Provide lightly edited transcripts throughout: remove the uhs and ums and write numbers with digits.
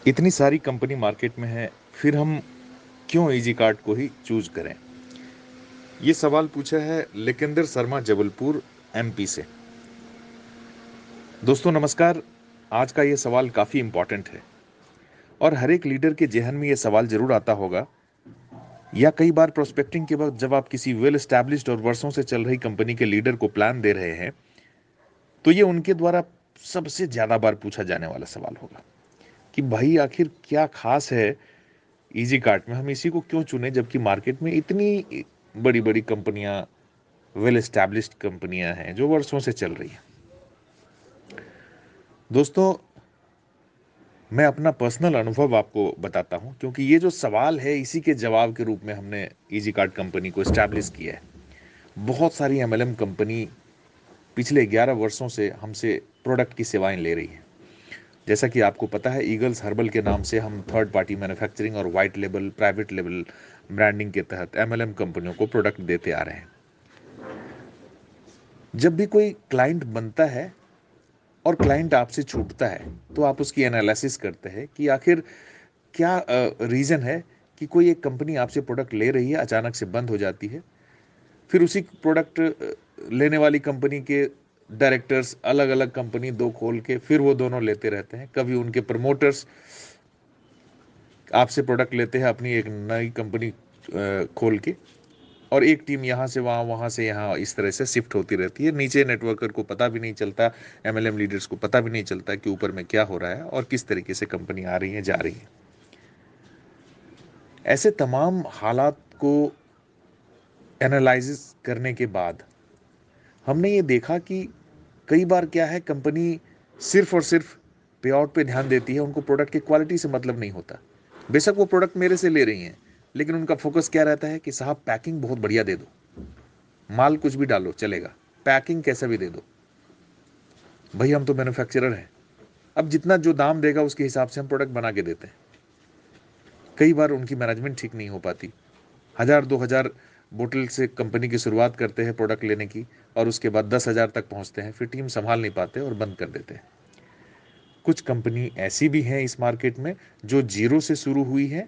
इतनी सारी company market में है, फिर हम क्यों इजी कार्ट को ही चूज करें? ये सवाल पूछा है लेकेंदर शर्मा, जबलपुर, एमपी से। दोस्तों नमस्कार। आज का ये सवाल काफी इंपॉर्टेंट है और हर एक लीडर के जहन में ये सवाल जरूर आता होगा, या कई बार प्रोस्पेक्टिंग के वक्त जब आप किसी वेल एस्टैब्लिश्ड और वर्षों से चल रही कंपनी के लीडर को प्लान दे रहे हैं, तो ये उनके द्वारा सबसे ज्यादा बार पूछा जाने वाला सवाल होगा कि भाई आखिर क्या खास है इजी कार्ट में, हम इसी को क्यों चुने जबकि मार्केट में इतनी बड़ी बड़ी कंपनियां, वेल एस्टैब्लिश्ड कंपनियां हैं जो वर्षों से चल रही हैं। दोस्तों, मैं अपना पर्सनल अनुभव आपको बताता हूं, क्योंकि ये जो सवाल है इसी के जवाब के रूप में हमने इजी कार्ट कंपनी को एस्टैब्लिश किया है। बहुत सारी एमएलएम कंपनी पिछले 11 वर्षों से हमसे प्रोडक्ट की सेवाएं ले रही है। जैसा कि आपको पता है, ईगल्स हर्बल के नाम से हम थर्ड पार्टी मैन्युफैक्चरिंग और white label, private label branding के तहत एमएलएम कंपनियों को प्रोडक्ट देते आ रहे हैं। जब भी कोई क्लाइंट बनता है और क्लाइंट आपसे छूटता है, तो आप उसकी एनालिसिस करते हैं कि आखिर क्या रीजन है कि कोई एक कंपनी आपसे प्रोडक्ट ले रही है, अचानक से बंद हो जाती है। फिर उसी प्रोडक्ट लेने वाली कंपनी के डायरेक्टर्स अलग अलग कंपनी दो खोल के फिर वो दोनों लेते रहते हैं। कभी उनके प्रमोटर्स आपसे प्रोडक्ट लेते हैं अपनी एक नई कंपनी खोल के, और एक टीम यहाँ से वहाँ, वहाँ से यहाँ, इस तरह से शिफ्ट होती रहती है। नीचे नेटवर्कर को पता भी नहीं चलता, एमएलएम लीडर्स को पता भी नहीं चलता कि ऊपर में क्या हो रहा है और किस तरीके से कंपनी आ रही है, जा रही है। ऐसे तमाम हालात को एनालाइसिस करने के बाद हमने ये देखा कि कई बार क्या है, कंपनी सिर्फ और सिर्फ पे आउट पे ध्यान देती है, उनको प्रोडक्ट की क्वालिटी से मतलब नहीं होता। बेशक वो प्रोडक्ट मेरे से ले रही हैं, लेकिन उनका फोकस क्या रहता है कि साहब पैकिंग बहुत बढ़िया दे दो, माल कुछ भी डालो चलेगा, पैकिंग कैसा भी दे दो। भाई हम तो मैन्युफैक्चरर हैं, अब जितना जो दाम देगा उसके हिसाब से हम प्रोडक्ट बना के देते हैं। कई बार उनकी मैनेजमेंट ठीक नहीं हो पाती। 1000 2000 बोतल से कंपनी की शुरुआत करते हैं प्रोडक्ट लेने की, और उसके बाद 10,000 तक पहुंचते हैं, फिर टीम संभाल नहीं पाते और बंद कर देते हैं। कुछ कंपनी ऐसी भी हैं इस मार्केट में जो जीरो से शुरू हुई है,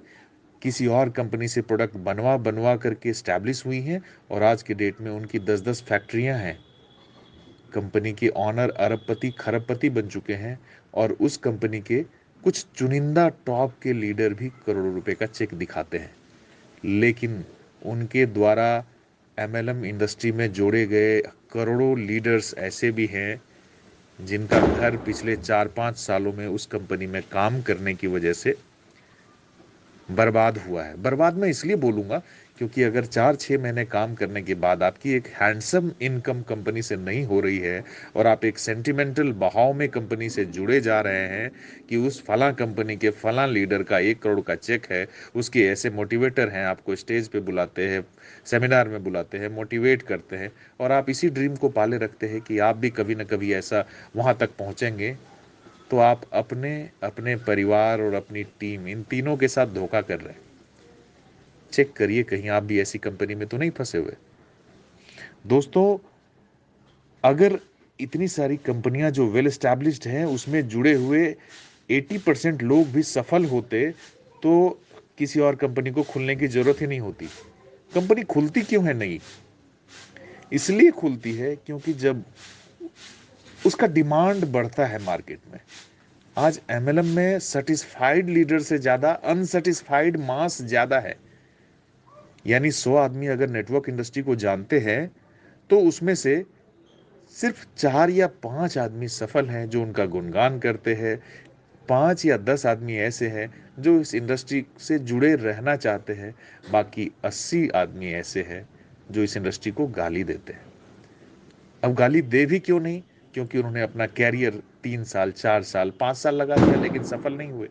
किसी और कंपनी से प्रोडक्ट बनवा बनवा करके स्टैब्लिश हुई हैं, और आज के डेट में उनकी 10-10 फैक्ट्रियां हैं। कंपनी के ऑनर अरबपति खरबपति बन चुके हैं, और उस कंपनी के कुछ चुनिंदा टॉप के लीडर भी करोड़ों रुपए का चेक दिखाते हैं। लेकिन उनके द्वारा एमएलएम इंडस्ट्री में जोड़े गए करोड़ों लीडर्स ऐसे भी हैं जिनका घर पिछले 4-5 सालों में उस कंपनी में काम करने की वजह से बर्बाद हुआ है। बर्बाद मैं इसलिए बोलूंगा क्योंकि अगर 4-6 महीने काम करने के बाद आपकी एक हैंडसम इनकम कंपनी से नहीं हो रही है, और आप एक सेंटिमेंटल बहाव में कंपनी से जुड़े जा रहे हैं कि उस फला कंपनी के फला लीडर का 1 करोड़ का चेक है, उसके ऐसे मोटिवेटर हैं, आपको स्टेज पे बुलाते हैं, सेमिनार में बुलाते हैं, मोटिवेट करते हैं, और आप इसी ड्रीम को पाले रखते हैं कि आप भी कभी ना कभी ऐसा वहां तक पहुंचेंगे, तो आप अपने अपने परिवार और अपनी टीम, इन तीनों के साथ धोखा कर रहे हैं। चेक करिए कहीं आप भी ऐसी कंपनी में तो नहीं फंसे हुए। दोस्तों, अगर इतनी सारी कंपनियां जो वेल एस्टैब्लिश्ड हैं उसमें जुड़े हुए 80% लोग भी सफल होते, तो किसी और कंपनी को खुलने की जरूरत ही नहीं होती। कंपनी खुलती क्यों है नहीं? इसलिए खुलती है क्योंकि जब उसका डिमांड बढ़ता है मार्केट में। आज एमएलएम में सेटिस्फाइड लीडर से ज्यादा अनसेटिस्फाइड मास ज्यादा है। यानी 100 आदमी अगर नेटवर्क इंडस्ट्री को जानते हैं, तो उसमें से सिर्फ 4 या 5 आदमी सफल हैं जो उनका गुणगान करते हैं। 5 या 10 आदमी ऐसे हैं जो इस इंडस्ट्री से जुड़े रहना चाहते हैं। बाकी 80 आदमी ऐसे हैं जो इस इंडस्ट्री को गाली देते हैं। अब गाली दे भी क्यों नहीं? क्योंकि उन्होंने अपना कैरियर 3 साल, 4 साल, 5 साल लगा दिया लेकिन सफल नहीं हुए।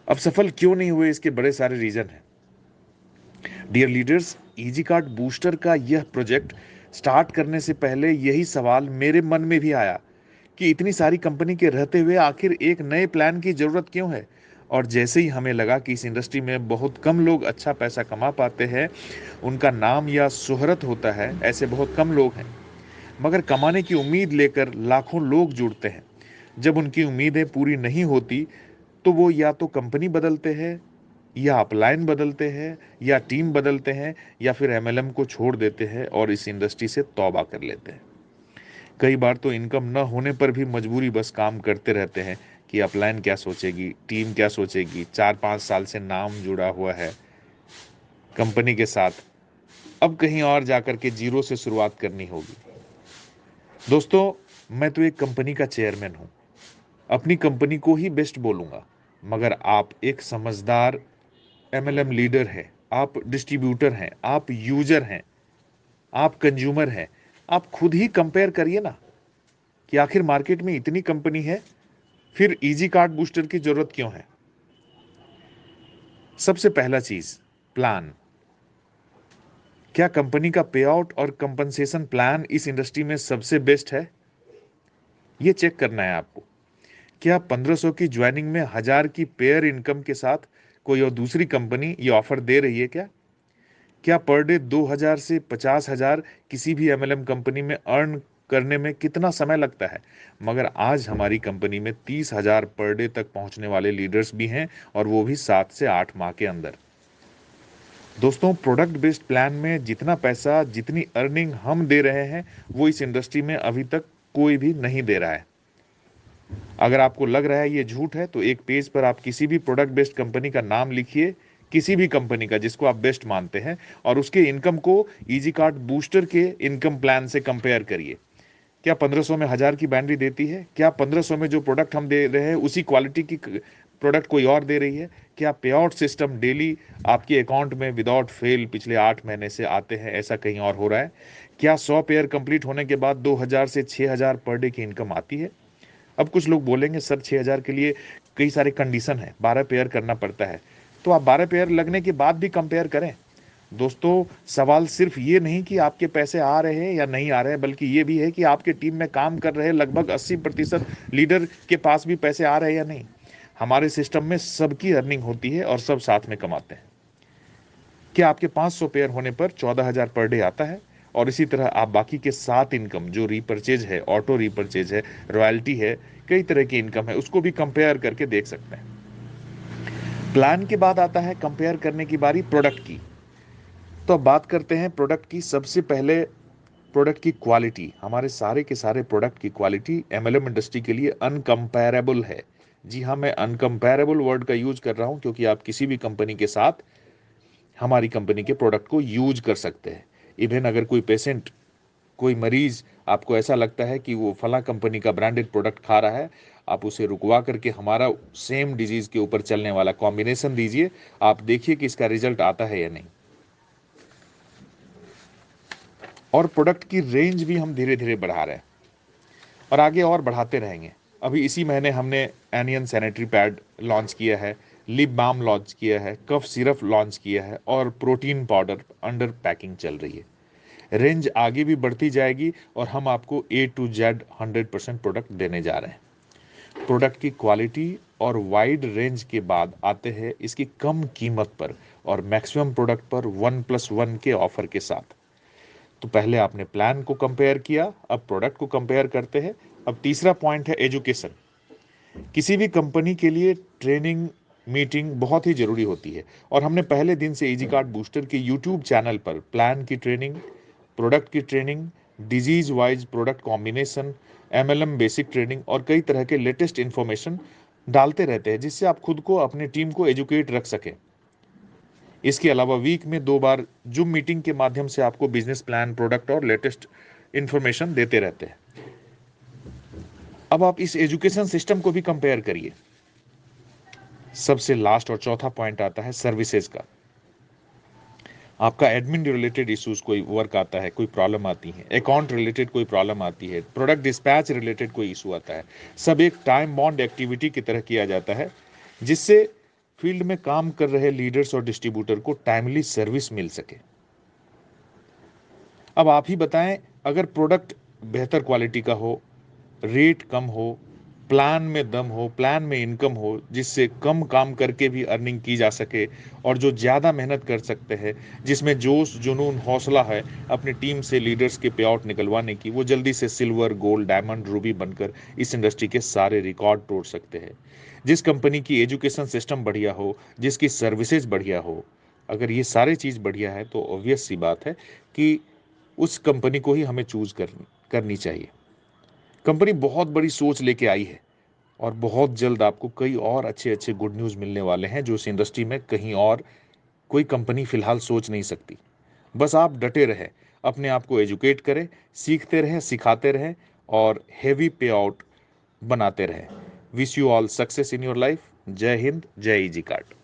अब सफल क्यों नहीं हुए, इसके बड़े सारे रीजन हैं। Dear leaders, easy cart booster का यह प्रोजेक्ट स्टार्ट करने से पहले यही सवाल मेरे मन में भी आया कि इतनी सारी कंपनी के रहते हुए आखिर एक नए प्लान की जरूरत क्यों है। और जैसे ही हमें लगा कि इस इंडस्ट्री में बहुत कम लोग अच्छा पैसा कमा पाते हैं, उनका नाम या शोहरत होता है, ऐसे बहुत कम लोग हैं, मगर कमाने की उम्मीद लेकर लाखों लोग जुड़ते हैं। जब उनकी उम्मीदें पूरी नहीं होती तो वो या तो कंपनी बदलते हैं, या अपलाइन बदलते हैं, या टीम बदलते हैं, या फिर एमएलएम को छोड़ देते हैं और इस इंडस्ट्री से तौबा कर लेते हैं। कई बार तो इनकम न होने पर भी मजबूरी बस काम करते रहते हैं कि अपलाइन क्या सोचेगी, टीम क्या सोचेगी, 4-5 साल से नाम जुड़ा हुआ है कंपनी के साथ, अब कहीं और जाकर के जीरो से शुरुआत करनी होगी। दोस्तों, मैं तो एक कंपनी का चेयरमैन हूं, अपनी कंपनी को ही बेस्ट बोलूंगा, मगर आप एक समझदार एमएलएम लीडर है, आप डिस्ट्रीब्यूटर हैं, आप यूजर हैं, आप कंज्यूमर हैं। आप खुद ही कंपेयर करिए ना कि आखिर मार्केट में इतनी कंपनी है, फिर इजी कार्ड बूस्टर की जरूरत क्यों है। सबसे पहला चीज, प्लान। क्या कंपनी का पे आउट और कंपनसेशन प्लान इस इंडस्ट्री में सबसे बेस्ट है? ये चेक करना है आपको। क्या 1500 की ज्वाइनिंग में 1000 की पेयर इनकम के साथ कोई और दूसरी कंपनी ये ऑफर दे रही है क्या? क्या पर डे 2000 से 50,000 किसी भी एमएलएम कंपनी में अर्न करने में कितना समय लगता है? मगर आज हमारी कंपनी में 30,000 पर डे तक पहुंचने वाले लीडर्स भी हैं, और वो भी 7 से 8 माह के अंदर। दोस्तों, प्रोडक्ट बेस्ड प्लान में जितना पैसा, जितनी अर्निंग हम दे रहे हैं, वो इस इंडस्ट्री में अभी तक कोई भी नहीं दे रहा है। अगर आपको लग रहा है ये झूठ है, तो एक पेज पर आप किसी भी प्रोडक्ट बेस्ड कंपनी का नाम लिखिए, किसी भी कंपनी का जिसको आप बेस्ट मानते हैं, और उसके इनकम को इजी कार्ड बूस्टर के इनकम प्लान से कंपेयर करिए। क्या 1500 में 1000 की बैंड्री देती है? क्या 1500 में जो प्रोडक्ट हम दे रहे हैं उसी क्वालिटी की प्रोडक्ट कोई और दे रही है? क्या पे आउट सिस्टम डेली आपके अकाउंट में विदाउट फेल पिछले 8 महीने से आते हैं, ऐसा कहीं और हो रहा है? क्या 100 पेयर कंप्लीट होने के बाद 2000 से 6000 पर डे की इनकम आती है? अब कुछ लोग बोलेंगे सर 6000 के लिए कई सारे कंडीशन है, 12 पेयर करना पड़ता है। तो आप 12 पेयर लगने के बाद भी कंपेयर करें। दोस्तों, सवाल सिर्फ ये नहीं कि आपके पैसे आ रहे हैं या नहीं आ रहे हैं, बल्कि ये भी है कि आपके टीम में काम कर रहे लगभग 80% लीडर के पास भी पैसे आ रहे हैं या नहीं। हमारे सिस्टम में सबकी अर्निंग होती है और सब साथ में कमाते हैं। क्या आपके 500 पेयर होने पर 14,000 पर डे आता है? और इसी तरह आप बाकी के 7 इनकम, जो रीपरचेज है, ऑटो रीपरचेज है, रॉयल्टी है, कई तरह की इनकम है, उसको भी कंपेयर करके देख सकते हैं। प्लान के बाद आता है कंपेयर करने की बारी प्रोडक्ट की। तो अब बात करते हैं प्रोडक्ट की। सबसे पहले प्रोडक्ट की क्वालिटी। हमारे सारे के सारे प्रोडक्ट की क्वालिटी एमएलएम इंडस्ट्री के लिए अनकंपेरेबल है। जी हाँ, मैं अनकंपेरेबल वर्ड का यूज कर रहा हूं, क्योंकि आप किसी भी कंपनी के साथ हमारी कंपनी के प्रोडक्ट को यूज कर सकते हैं। इवन अगर कोई पेशेंट, कोई मरीज, आपको ऐसा लगता है कि वो फला कंपनी का ब्रांडेड प्रोडक्ट खा रहा है, आप उसे रुकवा करके हमारा सेम डिजीज के ऊपर चलने वाला कॉम्बिनेशन दीजिए। आप देखिए कि इसका रिजल्ट आता है या नहीं। और प्रोडक्ट की रेंज भी हम धीरे धीरे बढ़ा रहे हैं और आगे और बढ़ाते रहेंगे। अभी इसी महीने हमने एनियन सैनिटरी पैड लॉन्च किया है, लिप बाम लॉन्च किया है, कफ सिरप लॉन्च किया है, और प्रोटीन पाउडर अंडर पैकिंग चल रही है। रेंज आगे भी बढ़ती जाएगी और हम आपको ए टू जेड 100% प्रोडक्ट देने जा रहे हैं। प्रोडक्ट की क्वालिटी और वाइड रेंज के बाद आते हैं इसकी कम कीमत पर और मैक्सिमम प्रोडक्ट पर 1+1 के ऑफर के साथ। तो पहले आपने प्लान को कंपेयर किया, अब प्रोडक्ट को कंपेयर करते हैं। अब तीसरा पॉइंट है एजुकेशन। किसी भी कंपनी के लिए ट्रेनिंग मीटिंग बहुत ही जरूरी होती है, और हमने पहले दिन से इजी कार्ड बूस्टर के यूट्यूब चैनल पर प्लान की ट्रेनिंग, प्रोडक्ट की training, disease wise product combination, MLM basic training और कई तरह के लेटेस्ट इंफॉर्मेशन डालते रहते हैं, जिससे आप खुद को, अपने टीम को एजुकेट रख सकें। इसके अलावा वीक में 2 बार जूम मीटिंग के माध्यम से आपको बिजनेस प्लान, प्रोडक्ट और लेटेस्ट इंफॉर्मेशन देते रहते हैं। अब आप इस एजुकेशन सिस्टम को भी कंपेयर करिए। सबसे लास्ट और चौथा पॉइंट आता है सर्विसेज का। आपका एडमिन रिलेटेड इश्यूज, कोई वर्क आता है, कोई प्रॉब्लम आती है, अकाउंट रिलेटेड कोई प्रॉब्लम आती है, प्रोडक्ट डिस्पैच रिलेटेड कोई इशू आता है, सब एक टाइम बॉन्ड एक्टिविटी की तरह किया जाता है, जिससे फील्ड में काम कर रहे लीडर्स और डिस्ट्रीब्यूटर को टाइमली सर्विस मिल सके। अब आप ही बताएं, अगर प्रोडक्ट बेहतर क्वालिटी का हो, रेट कम हो, प्लान में दम हो, प्लान में इनकम हो, जिससे कम काम करके भी अर्निंग की जा सके, और जो ज़्यादा मेहनत कर सकते हैं, जिसमें जोश, जुनून, हौसला है अपनी टीम से लीडर्स के पे आउट निकलवाने की, वो जल्दी से सिल्वर, गोल्ड, डायमंड, रूबी बनकर इस इंडस्ट्री के सारे रिकॉर्ड तोड़ सकते हैं। जिस कंपनी की एजुकेशन सिस्टम बढ़िया हो, जिसकी सर्विसेज बढ़िया हो, अगर ये सारी चीज़ बढ़िया है तो ऑब्वियस सी बात है कि उस कंपनी को ही हमें चूज करनी चाहिए। कंपनी बहुत बड़ी सोच लेके आई है, और बहुत जल्द आपको कई और अच्छे अच्छे गुड न्यूज़ मिलने वाले हैं जो इस इंडस्ट्री में कहीं और कोई कंपनी फिलहाल सोच नहीं सकती। बस आप डटे रहें, अपने आप को एजुकेट करें, सीखते रहें, सिखाते रहें, और हेवी पे आउट बनाते रहें। Wish you all success in your life. जय हिंद, जय ईजी कार्ड।